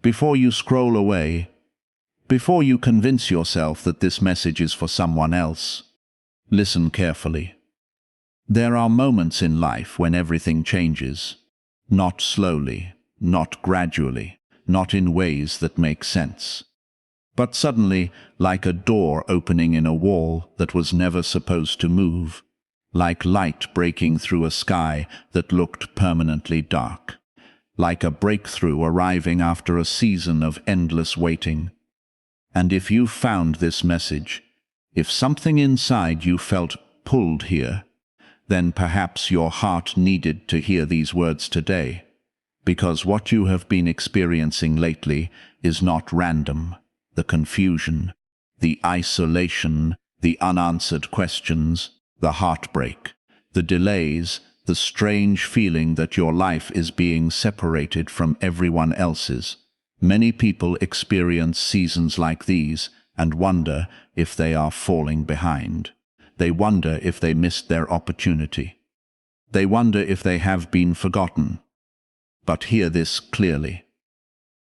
Before you scroll away, before you convince yourself that this message is for someone else, listen carefully. There are moments in life when everything changes. Not slowly, not gradually, not in ways that make sense. But suddenly, like a door opening in a wall that was never supposed to move, like light breaking through a sky that looked permanently dark, like a breakthrough arriving after a season of endless waiting. And if you found this message, if something inside you felt pulled here, then perhaps your heart needed to hear these words today, because what you have been experiencing lately is not random. The confusion, the isolation, the unanswered questions, the heartbreak, the delays, the strange feeling that your life is being separated from everyone else's. Many people experience seasons like these and wonder if they are falling behind. They wonder if they missed their opportunity. They wonder if they have been forgotten. But hear this clearly.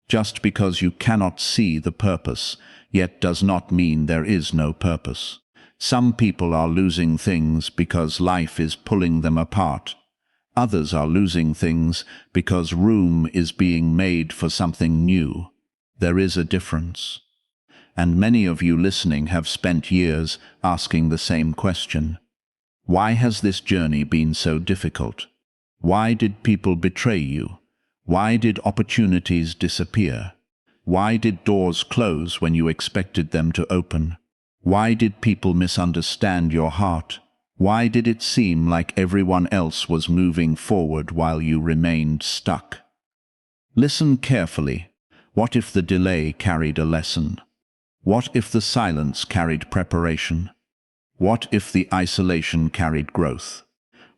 Just because you cannot see the purpose, yet does not mean there is no purpose. Some people are losing things because life is pulling them apart. Others are losing things because room is being made for something new. There is a difference. And many of you listening have spent years asking the same question. Why has this journey been so difficult? Why did people betray you? Why did opportunities disappear? Why did doors close when you expected them to open? Why did people misunderstand your heart? Why did it seem like everyone else was moving forward while you remained stuck? Listen carefully. What if the delay carried a lesson? What if the silence carried preparation? What if the isolation carried growth?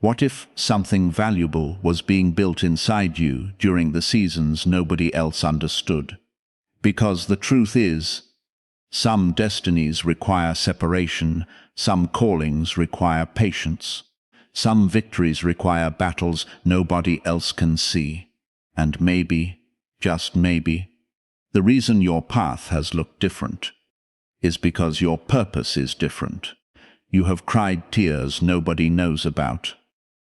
What if something valuable was being built inside you during the seasons nobody else understood? Because the truth is, some destinies require separation, some callings require patience, some victories require battles nobody else can see. And maybe, just maybe, the reason your path has looked different is because your purpose is different. You have cried tears nobody knows about.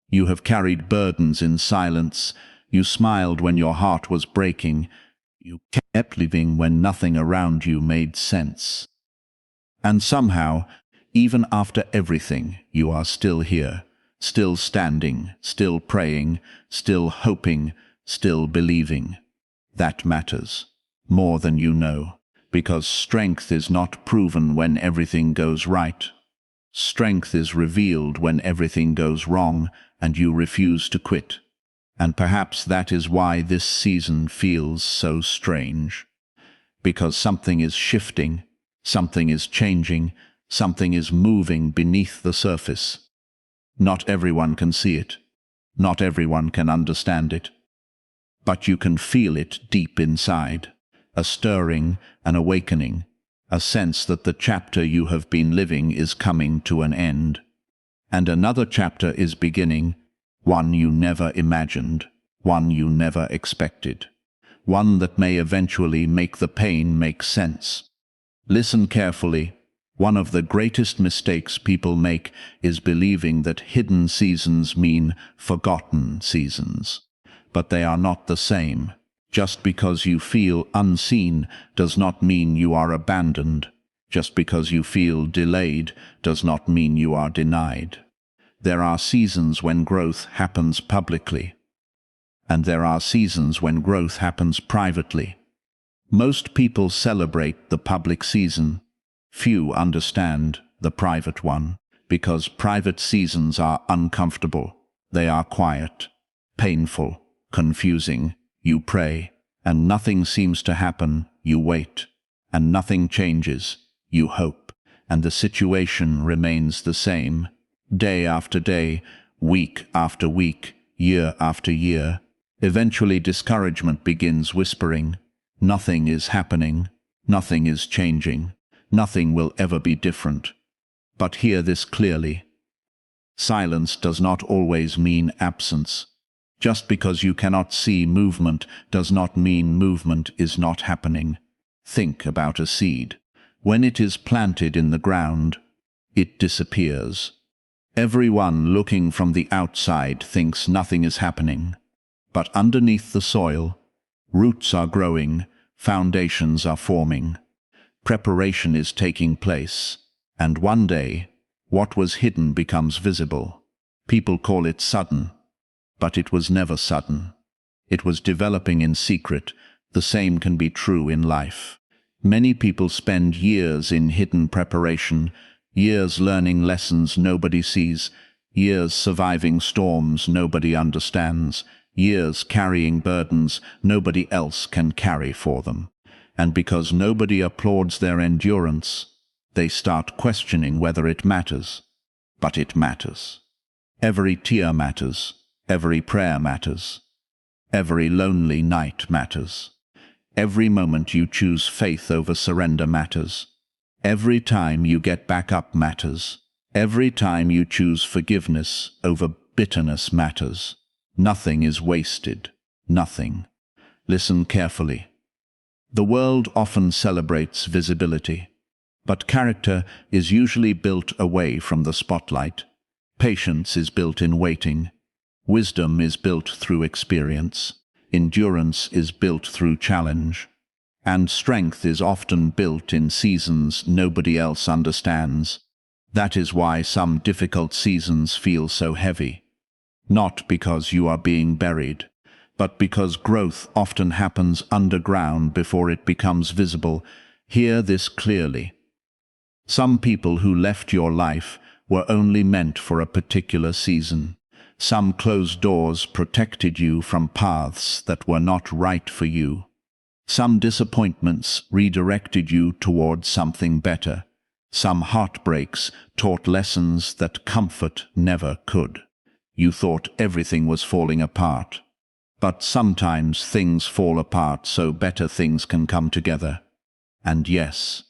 You have carried burdens in silence. You smiled when your heart was breaking. You kept living when nothing around you made sense. And somehow, even after everything, you are still here, still standing, still praying, still hoping, still believing. That matters, more than you know, because strength is not proven when everything goes right. Strength is revealed when everything goes wrong and you refuse to quit. And perhaps that is why this season feels so strange. Because something is shifting, something is changing, something is moving beneath the surface. Not everyone can see it. Not everyone can understand it. But you can feel it deep inside. A stirring, an awakening, a sense that the chapter you have been living is coming to an end. And another chapter is beginning, one you never imagined, one you never expected, one that may eventually make the pain make sense. Listen carefully. One of the greatest mistakes people make is believing that hidden seasons mean forgotten seasons. But they are not the same. Just because you feel unseen does not mean you are abandoned. Just because you feel delayed does not mean you are denied. There are seasons when growth happens publicly, and there are seasons when growth happens privately. Most people celebrate the public season. Few understand the private one, because private seasons are uncomfortable. They are quiet, painful, confusing. You pray, and nothing seems to happen. You wait, and nothing changes. You hope, and the situation remains the same. Day after day, week after week, year after year. Eventually discouragement begins whispering, nothing is happening, nothing is changing, nothing will ever be different. But hear this clearly. Silence does not always mean absence. Just because you cannot see movement does not mean movement is not happening. Think about a seed. When it is planted in the ground, it disappears. Everyone looking from the outside thinks nothing is happening. But underneath the soil, roots are growing, foundations are forming. Preparation is taking place, and one day, what was hidden becomes visible. People call it sudden, but it was never sudden. It was developing in secret. The same can be true in life. Many people spend years in hidden preparation, years learning lessons nobody sees, years surviving storms nobody understands, years carrying burdens nobody else can carry for them. And because nobody applauds their endurance, they start questioning whether it matters. But it matters. Every tear matters. Every prayer matters. Every lonely night matters. Every moment you choose faith over surrender matters. Every time you get back up matters. Every time you choose forgiveness over bitterness matters. Nothing is wasted. Nothing. Listen carefully. The world often celebrates visibility, but character is usually built away from the spotlight. Patience is built in waiting. Wisdom is built through experience. Endurance is built through challenge. And strength is often built in seasons nobody else understands. That is why some difficult seasons feel so heavy. Not because you are being buried, but because growth often happens underground before it becomes visible. Hear this clearly. Some people who left your life were only meant for a particular season. Some closed doors protected you from paths that were not right for you. Some disappointments redirected you towards something better. Some heartbreaks taught lessons that comfort never could. You thought everything was falling apart. But sometimes things fall apart so better things can come together. And yes,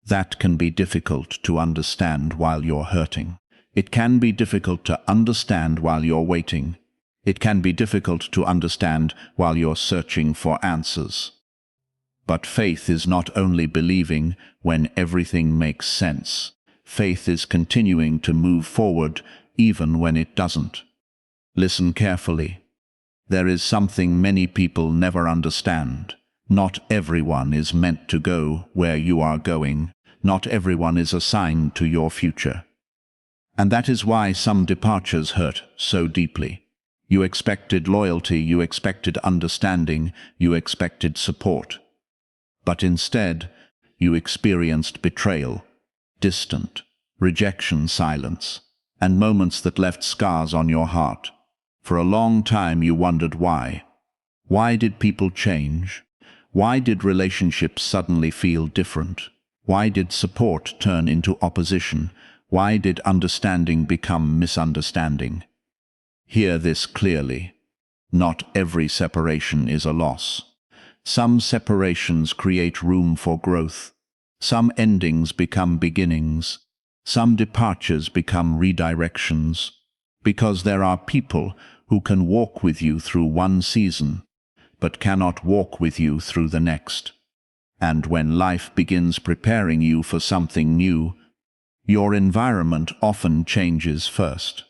that can be difficult to understand while you're hurting. It can be difficult to understand while you're waiting. It can be difficult to understand while you're searching for answers. But faith is not only believing when everything makes sense. Faith is continuing to move forward even when it doesn't. Listen carefully. There is something many people never understand. Not everyone is meant to go where you are going. Not everyone is assigned to your future. And that is why some departures hurt so deeply. You expected loyalty, you expected understanding, you expected support. But instead, you experienced betrayal, distant, rejection, silence, and moments that left scars on your heart. For a long time you wondered why. Why did people change? Why did relationships suddenly feel different? Why did support turn into opposition? Why did understanding become misunderstanding? Hear this clearly. Not every separation is a loss. Some separations create room for growth. Some endings become beginnings. Some departures become redirections. Because there are people who can walk with you through one season, but cannot walk with you through the next. And when life begins preparing you for something new, your environment often changes first.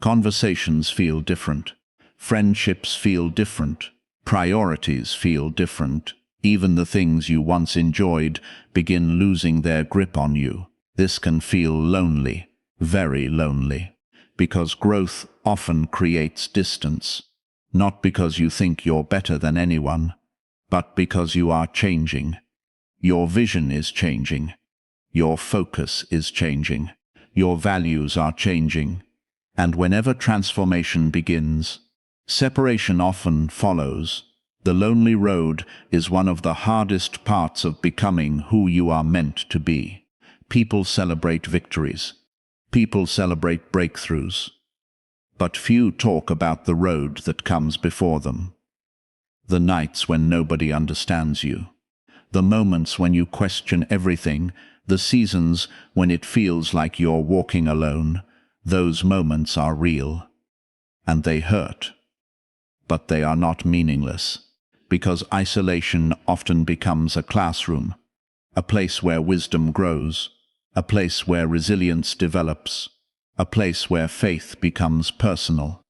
Conversations feel different. Friendships feel different. Priorities feel different. Even the things you once enjoyed begin losing their grip on you. This can feel lonely, very lonely. Because growth often creates distance, not because you think you're better than anyone, but because you are changing. Your vision is changing. Your focus is changing. Your values are changing. And whenever transformation begins, separation often follows. The lonely road is one of the hardest parts of becoming who you are meant to be. People celebrate victories. People celebrate breakthroughs, but few talk about the road that comes before them. The nights when nobody understands you, the moments when you question everything, the seasons when it feels like you're walking alone, those moments are real, and they hurt. but they are not meaningless, because isolation often becomes a classroom, a place where wisdom grows, a place where resilience develops, a place where faith becomes personal.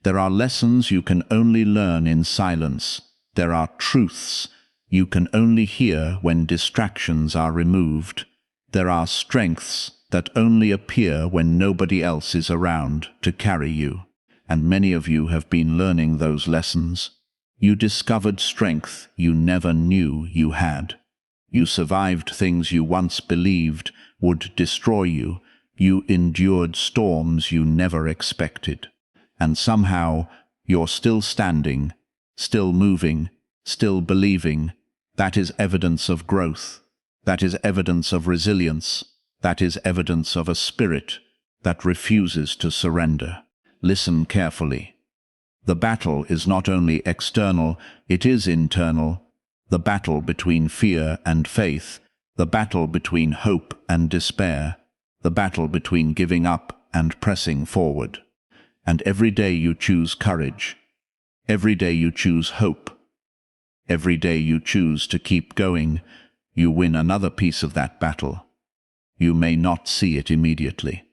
There are lessons you can only learn in silence. There are truths you can only hear when distractions are removed. There are strengths that only appear when nobody else is around to carry you. And many of you have been learning those lessons. You discovered strength you never knew you had. You survived things you once believed would destroy you. You endured storms you never expected. And somehow, you're still standing, still moving, still believing. That is evidence of growth. That is evidence of resilience. That is evidence of a spirit that refuses to surrender. Listen carefully. The battle is not only external, it is internal. The battle between fear and faith, the battle between hope and despair, the battle between giving up and pressing forward. And every day you choose courage. Every day you choose hope. Every day you choose to keep going, you win another piece of that battle. You may not see it immediately,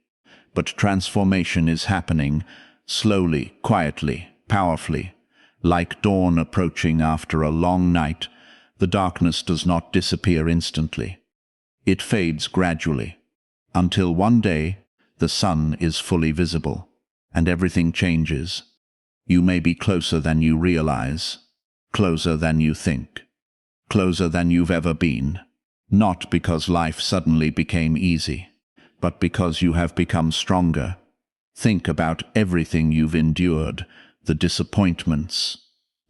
but transformation is happening, slowly, quietly, powerfully. Like dawn approaching after a long night, the darkness does not disappear instantly. It fades gradually, until one day the sun is fully visible, and everything changes. You may be closer than you realize, closer than you think, closer than you've ever been. Not because life suddenly became easy, but because you have become stronger. Think about everything you've endured, the disappointments,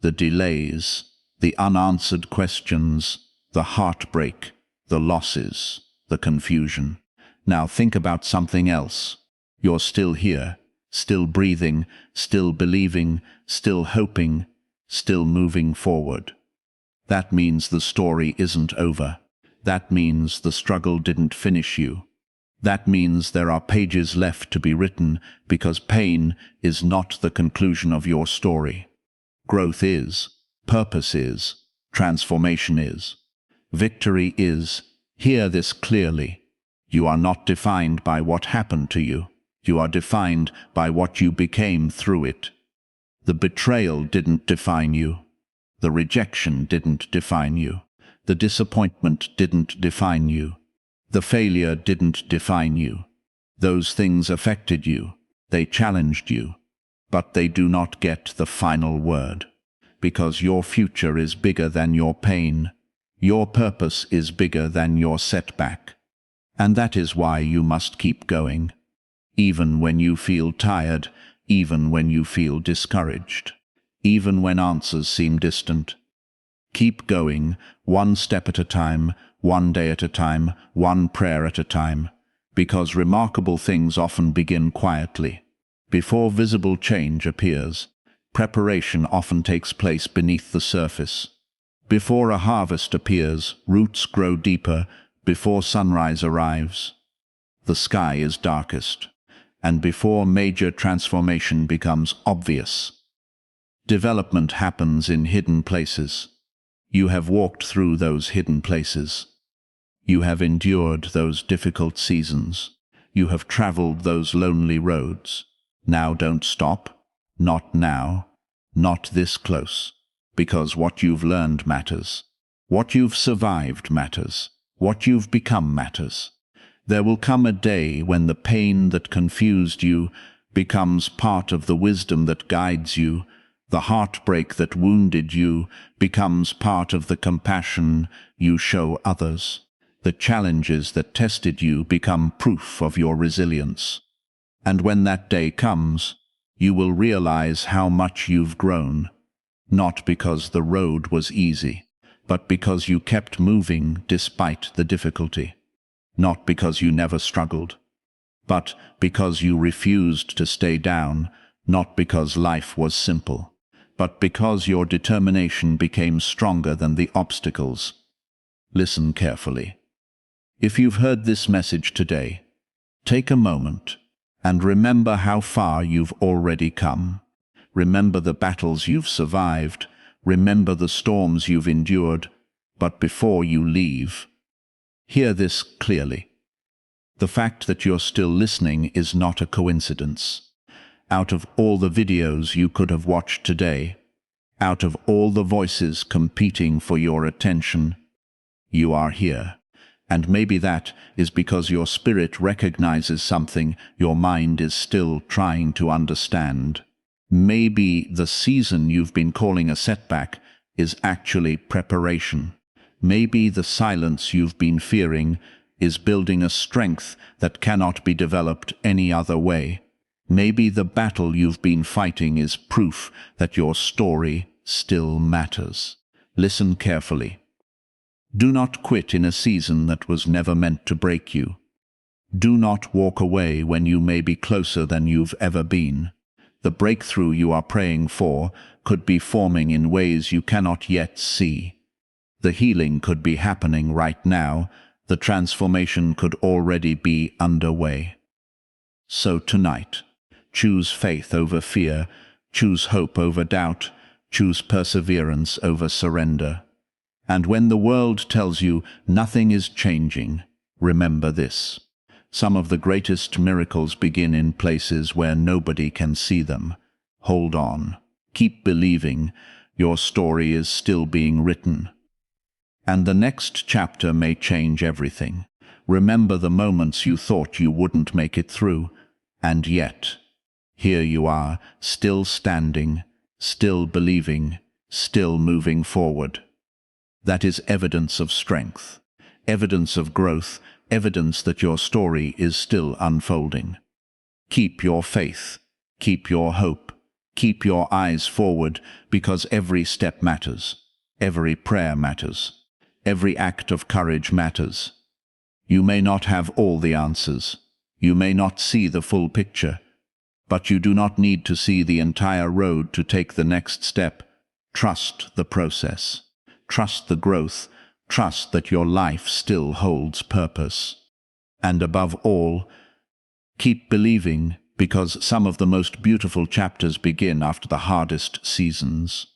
the delays, the unanswered questions, the heartbreak, the losses, the confusion. Now think about something else. You're still here, still breathing, still believing, still hoping, still moving forward. That means the story isn't over. That means the struggle didn't finish you. That means there are pages left to be written, because pain is not the conclusion of your story. Growth is, purpose is, transformation is, victory is. Hear this clearly. You are not defined by what happened to you. You are defined by what you became through it. The betrayal didn't define you. The rejection didn't define you. The disappointment didn't define you. The failure didn't define you. Those things affected you. They challenged you. But they do not get the final word. Because your future is bigger than your pain. Your purpose is bigger than your setback. And that is why you must keep going. Even when you feel tired, even when you feel discouraged, even when answers seem distant. Keep going, one step at a time, one day at a time, one prayer at a time, because remarkable things often begin quietly. Before visible change appears, preparation often takes place beneath the surface. Before a harvest appears, roots grow deeper. Before sunrise arrives, the sky is darkest. And before major transformation becomes obvious, development happens in hidden places. You have walked through those hidden places. You have endured those difficult seasons. You have traveled those lonely roads. Now don't stop. Not now. Not this close. Because what you've learned matters. What you've survived matters. What you've become matters. There will come a day when the pain that confused you becomes part of the wisdom that guides you. The heartbreak that wounded you becomes part of the compassion you show others. The challenges that tested you become proof of your resilience. And when that day comes, you will realize how much you've grown, not because the road was easy, but because you kept moving despite the difficulty. Not because you never struggled, but because you refused to stay down, not because life was simple, but because your determination became stronger than the obstacles. Listen carefully. If you've heard this message today, take a moment and remember how far you've already come. Remember the battles you've survived. Remember the storms you've endured. But before you leave, hear this clearly. The fact that you're still listening is not a coincidence. Out of all the videos you could have watched today, out of all the voices competing for your attention, you are here. And maybe that is because your spirit recognizes something your mind is still trying to understand. Maybe the season you've been calling a setback is actually preparation. Maybe the silence you've been fearing is building a strength that cannot be developed any other way. Maybe the battle you've been fighting is proof that your story still matters. Listen carefully. Do not quit in a season that was never meant to break you. Do not walk away when you may be closer than you've ever been. The breakthrough you are praying for could be forming in ways you cannot yet see. The healing could be happening right now. The transformation could already be underway. So tonight, choose faith over fear, choose hope over doubt, choose perseverance over surrender. And when the world tells you nothing is changing, remember this. Some of the greatest miracles begin in places where nobody can see them. Hold on. Keep believing. Your story is still being written. And the next chapter may change everything. Remember the moments you thought you wouldn't make it through, and yet, here you are, still standing, still believing, still moving forward. That is evidence of strength, evidence of growth, evidence that your story is still unfolding. Keep your faith, keep your hope, keep your eyes forward, because every step matters, every prayer matters. Every act of courage matters. You may not have all the answers. You may not see the full picture. But you do not need to see the entire road to take the next step. Trust the process. Trust the growth. Trust that your life still holds purpose. And above all, keep believing, because some of the most beautiful chapters begin after the hardest seasons.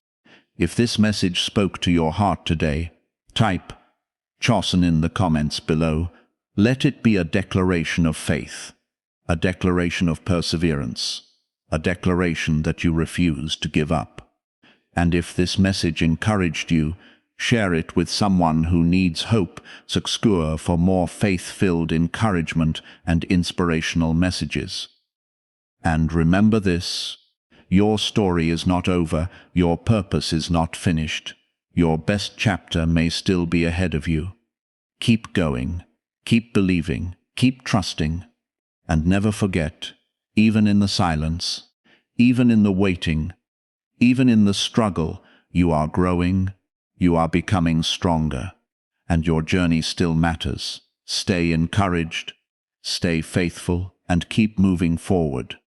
If this message spoke to your heart today, type Chosen in the comments below. Let it be a declaration of faith, a declaration of perseverance, a declaration that you refuse to give up. And if this message encouraged you, share it with someone who needs hope. Subscribe for more faith-filled encouragement and inspirational messages. And remember this, your story is not over, your purpose is not finished. Your best chapter may still be ahead of you. Keep going, keep believing, keep trusting, and never forget, even in the silence, even in the waiting, even in the struggle, you are growing, you are becoming stronger, and your journey still matters. Stay encouraged, stay faithful, and keep moving forward.